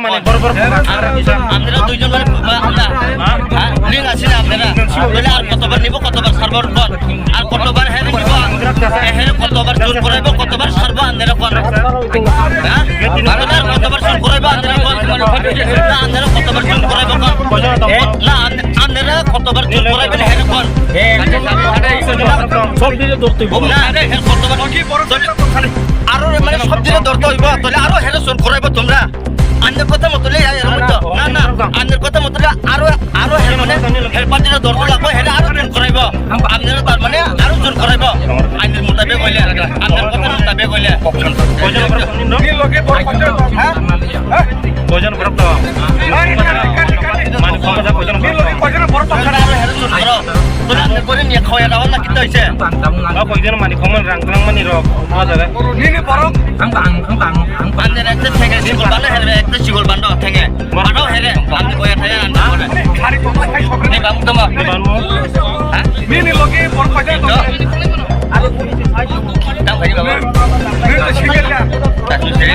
মানে বড় বড় আপনারা দুইজন লিঙ্ক আছে না আপনারা বলে আর কতবার নিব কতবার সার্ভার কোন আর কতবার হেরে নিব হেরে কতবার জোর করাইব কতবার সার্ভ আপনারা কোন হ্যাঁ কতবার জোর করাইব আপনারা কোন না আপনারা কতবার জোর করাইব কোন না আপনারা কতবার জোর করাইবেন হেরে কোন সব দিকে ধরতে হইব না আরে হেরে কতবার কি বড় আরো মানে সব দিকে ধরতে হইব তাহলে আরো হেরে জোর করাইব তোমরা আন্দের কথা মতলে না না আন্দের কথা মতলে আরো হের মানে হের পাটির দরকার লাগবে হেরে আরো জোর করাইব আপনারা তার মানে আরো জোর করাইব আইনের মোতাবেক হইলে আন্দের কথা মোতাবেক হইলে কি লগে বড় কথা হ্যাঁ ভোজন বড় তো মানে ক্ষমতা ভোজন বড় তো ছাড়া আরো হেরে জোর করো তোরা আন্দের করে নিয়ে খাওয়া দাওয়া না কিতে হইছে কইজন মানে ক্ষমতা রাং মানে রক মজা নিনি বড় আন্দের একটা থেকে সিগল বানা হেরে একটা সিগল বান্ডো থেকে বান্ডো হেরে আমি কইয়া থাকে আন্দের করে খারি তো খাই সব নে বাম তোমা হ্যাঁ নিনি লগে বড় কথা তো আরো দাম ভাই বাবা নে তো শিখেল না তাহলে সে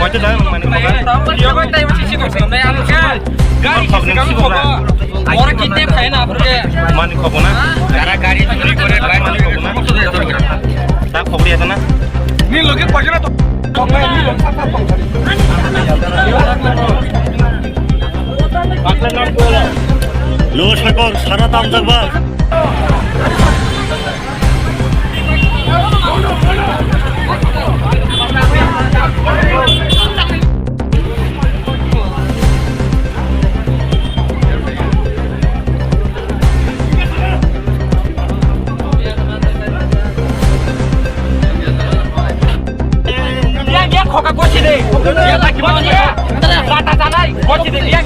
কত দাম মানে ইয়োগা টাইম শিখি করছ না আমাকে গাড়ি শিখাম খবর ওরা কিনতে পায় না আপনি মানে খবর না যারা গাড়ি চুরি করে গাড়ি মানে খবর না তা খবর আছে না নি লোকে পয়সা তো লো সকল সারা দাম দেখবা খোকা কোচি দে ইয়া লাগি মানে রাটা জানাই কোচি দে ইয়া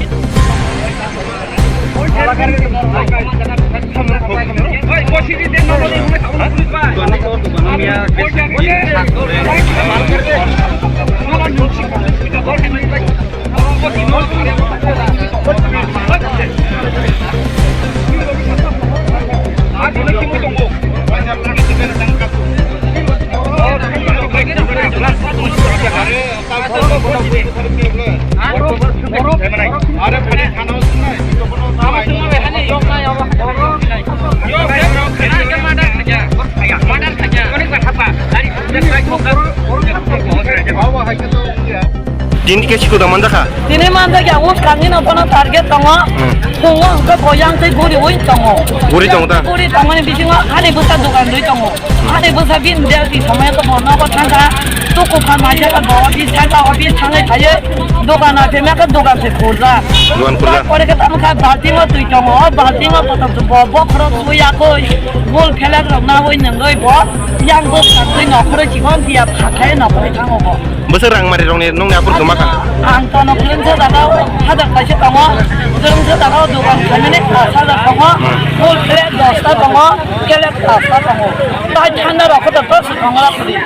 ওই কোচি দি দেন না বলে হুমে তাও পুলিশ পা মিয়া মাল করে দে না নিউছি এটা বড় নাই ভাই ও কি নল করে আর বলে কি মতো আপনারা কি করে টাকা কাটু আরে খালি খানা হচ্ছে না আমার সঙ্গে এখানে যোগ নাই আমার যোগ নাই মাডার খাজা অনেক কথা গাড়ি দেখাই খোকা বাবা হাইকে তো Dini ke siku daman daka? Dini manda ya us kami na pernah target tengah, tengah ke goyang tu guri woi tengah. Guri tengah ta? Guri tengah ni bisingah hari besar dukan doi tengah. Hari besar bin dia di sama tu mana kau tangga, tu kau kan macam kan bawa di tangga, habis tangga saja dukan apa mereka dukan se kurza. Dukan kurza. Kalau kita makan balti mah tu tengah, balti mah potong tu bawa kerap tu ya kau, bol kelak ramai woi nengai bawa, yang bos tu nak kerap cikon dia pakai nak pakai tangga bawa. Besar orang mari orang ni nong ni apa kemakan? Angkano kalian sedakau, ada kasih tengok, kalian sedakau dukan kami ni asal tengok, bol kelak dosa tengok, kelak dosa tengok. Dah canda aku tetap setengah lagi.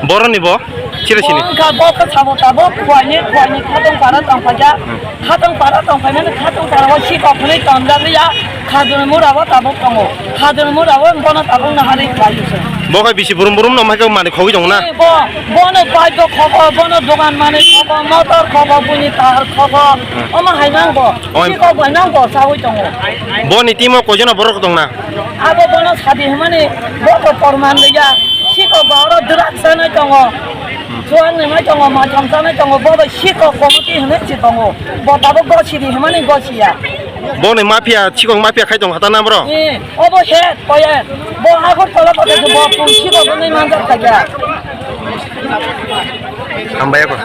Boron ni bo? Ciri sini. Kalau kau tabu, kuai ni khatong para tong saja, khatong para tong kami ni khatong para wasi kau kini tanda dia, khatong murah tabu tengok, khatong murah mana tabu nak hari kali se. Bo kai bisi burum nama kau mana kau jong na? Bo na baju kau, bo na dukan mana kau, motor kau, bunyi tar kau, oma hai nang bo, si kau hai nang bo sawi tengok. Bo ni timo kau jana borok tong na? Aku bo na sadi mana, bo tu perman dia, si kau bawa durak sana tengok. Tuan ni macam macam sana tengok, bo tu si kau komiti hendak si tengok, bo tabu gosi di mana gosi ya. Bo ni mafia, cikong mafia kai tong hata na bro? Oh bo head, bo ya, bo aku kalau pada tu bo polisi tu ni mandat saja. Ambay ako.